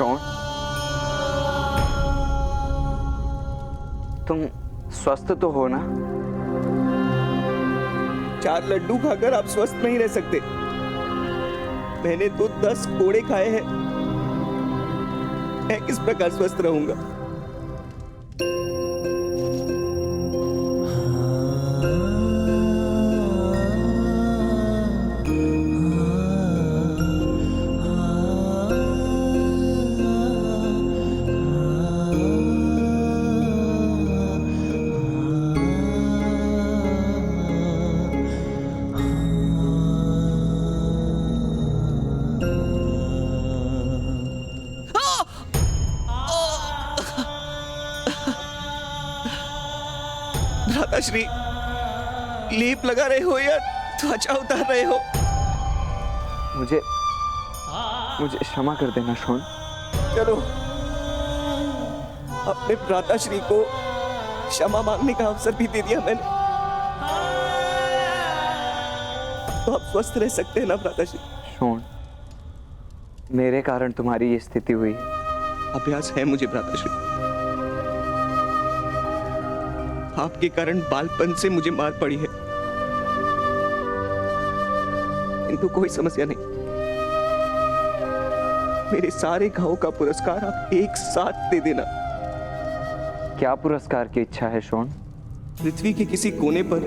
Shown, तुम स्वस्थ तो हो ना? 4 लड्डू खाकर आप स्वस्थ नहीं रह सकते। मैंने तो 10 कोड़े खाए हैं। मैं किस प्रकार स्वस्थ रहूंगा? भ्राताश्री, लेप लगा रहे हो या त्वचा उतार रहे हो? मुझे क्षमा कर देना शोन। चलो, अपने भ्राताश्री को क्षमा मांगने का अवसर भी दे दिया मैंने। तो आप स्वस्थ रह सकते हैं ना भ्राताश्री? शोन, मेरे कारण तुम्हारी ये स्थिति हुई है। अभ्यास है मुझे भ्राताश्री। आपके कारण बालपन से मुझे मार पड़ी है, किंतु कोई समस्या नहीं। मेरे सारे घावों का पुरस्कार आप एक साथ दे देना। क्या पुरस्कार की इच्छा है शोन? पृथ्वी के किसी कोने पर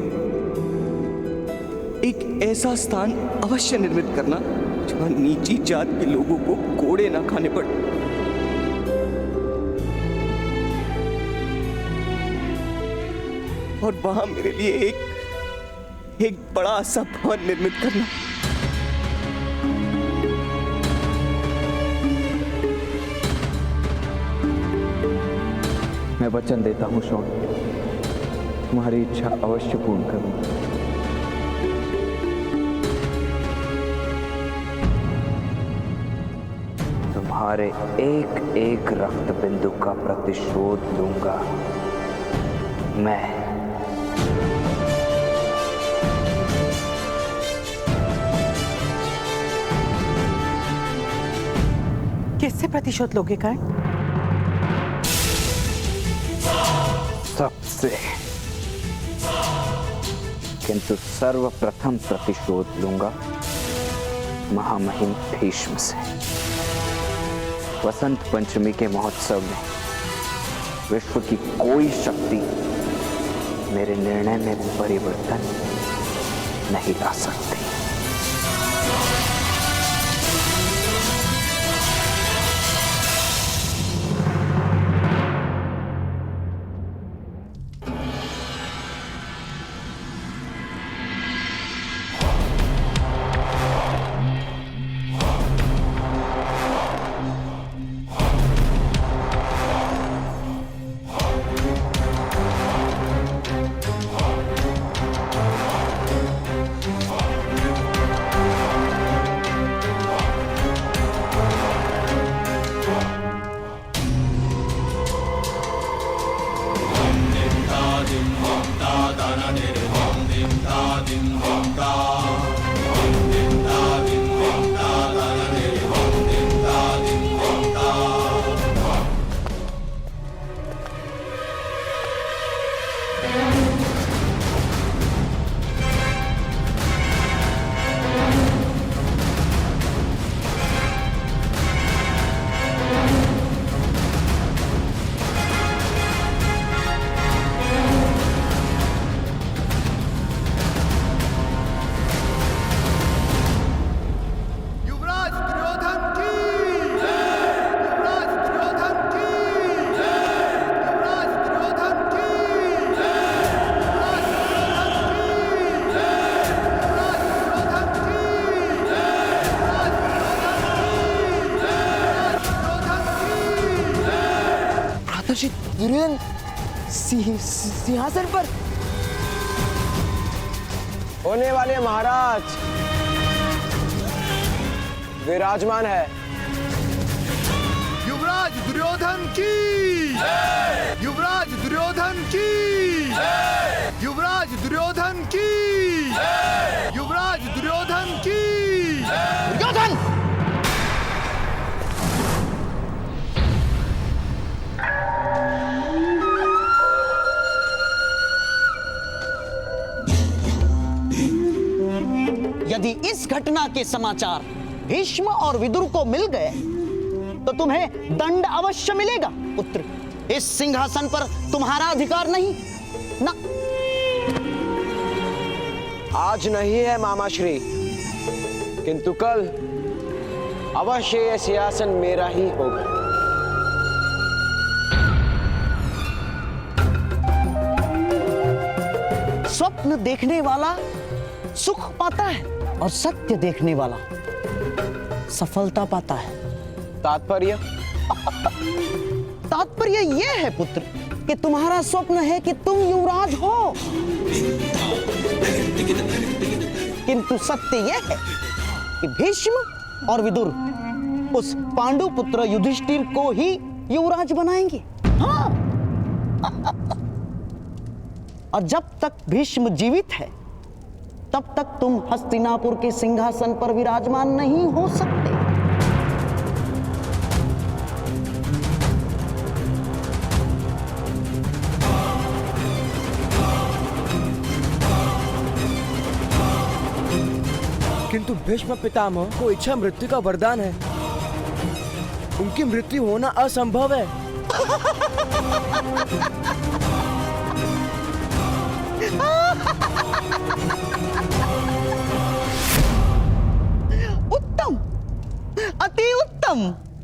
एक ऐसा स्थान अवश्य निर्मित करना जहां नीची जात के लोगों को कोड़े ना खाने पड़े। और वहां मेरे लिए एक बड़ा सा भवन निर्मित करना। मैं वचन देता हूं शोन, तुम्हारी इच्छा अवश्य पूर्ण करूंगा। तुम्हारे एक एक रक्त बिंदु का प्रतिशोध लूंगा मैं। किससे प्रतिशोध लोगे कर्ण? सबसे, किंतु सर्वप्रथम प्रतिशोध लूंगा महामहिम भीष्म से। वसंत पंचमी के महोत्सव में विश्व की कोई शक्ति मेरे निर्णय में परिवर्तन नहीं ला सकती। दुर्योधन सिंहासन पर होने वाले महाराज विराजमान है। युवराज दुर्योधन की, युवराज दुर्योधन की, युवराज दुर्योधन की, युवराज दुर्योधन की। दुर्योधन! इस घटना के समाचार भीष्म और विदुर को मिल गए तो तुम्हें दंड अवश्य मिलेगा पुत्र। इस सिंहासन पर तुम्हारा अधिकार नहीं ना। आज नहीं है मामाश्री, किंतु कल अवश्य यह सिंहासन मेरा ही होगा। स्वप्न देखने वाला सुख पाता है और सत्य देखने वाला सफलता पाता है। तात्पर्य? तात्पर्य यह है पुत्र कि तुम्हारा स्वप्न है कि तुम युवराज हो, किंतु सत्य यह है कि भीष्म और विदुर उस पांडु पुत्र युधिष्ठिर को ही युवराज बनाएंगे। हाँ। और जब तक भीष्म जीवित है तब तक तुम हस्तिनापुर के सिंहासन पर विराजमान नहीं हो सकते। किंतु भीष्म पितामह को इच्छा मृत्यु का वरदान है, उनकी मृत्यु होना असंभव है। उत्तम, अति उत्तम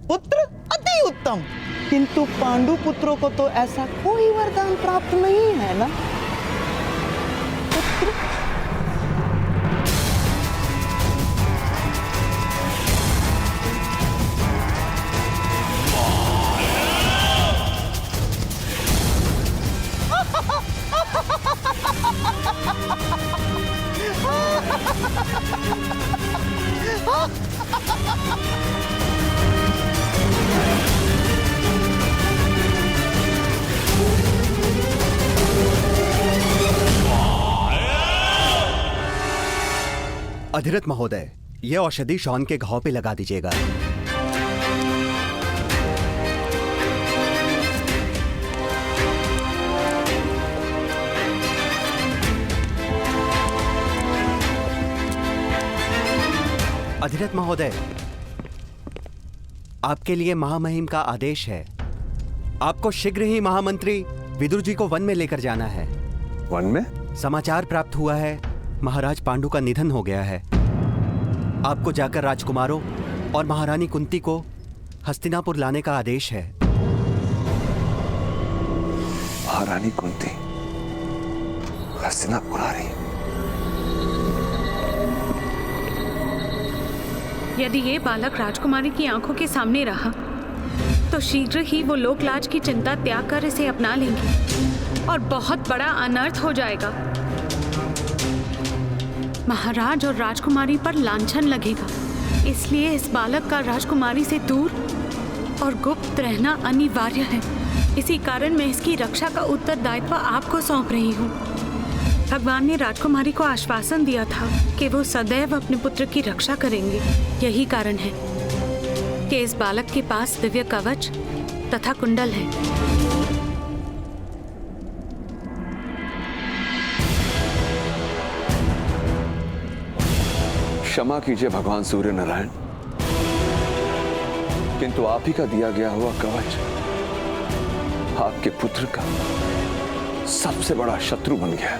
पुत्र, अति उत्तम। किंतु पांडु पुत्रों को तो ऐसा कोई वरदान प्राप्त नहीं है ना पुत्र। अधिरथ महोदय, यह औषधि शॉन के घाव पे लगा दीजिएगा। अधिरथ महोदय, आपके लिए महामहिम का आदेश है। आपको शीघ्र ही महामंत्री विदुर जी को वन में लेकर जाना है। वन में? समाचार प्राप्त हुआ है महाराज पांडु का निधन हो गया है। आपको जाकर राजकुमारों और महारानी कुंती को हस्तिनापुर लाने का आदेश है। महारानी कुंती हस्तिनापुर आ रही? यदि ये बालक राजकुमारी की आंखों के सामने रहा तो शीघ्र ही वो लोकलाज की चिंता त्याग कर इसे अपना लेंगे और बहुत बड़ा अनर्थ हो जाएगा। महाराज और राजकुमारी पर लांछन लगेगा। इसलिए इस बालक का राजकुमारी से दूर और गुप्त रहना अनिवार्य है। इसी कारण मैं इसकी रक्षा का उत्तरदायित्व आपको सौंप रही हूँ। भगवान ने राजकुमारी को आश्वासन दिया था कि वो सदैव अपने पुत्र की रक्षा करेंगे। यही कारण है कि इस बालक के पास दिव्य कवच तथा कुंडल है। क्षमा कीजिए भगवान सूर्य नारायण, किंतु आप ही का दिया गया हुआ कवच आपके पुत्र का सबसे बड़ा शत्रु बन गया।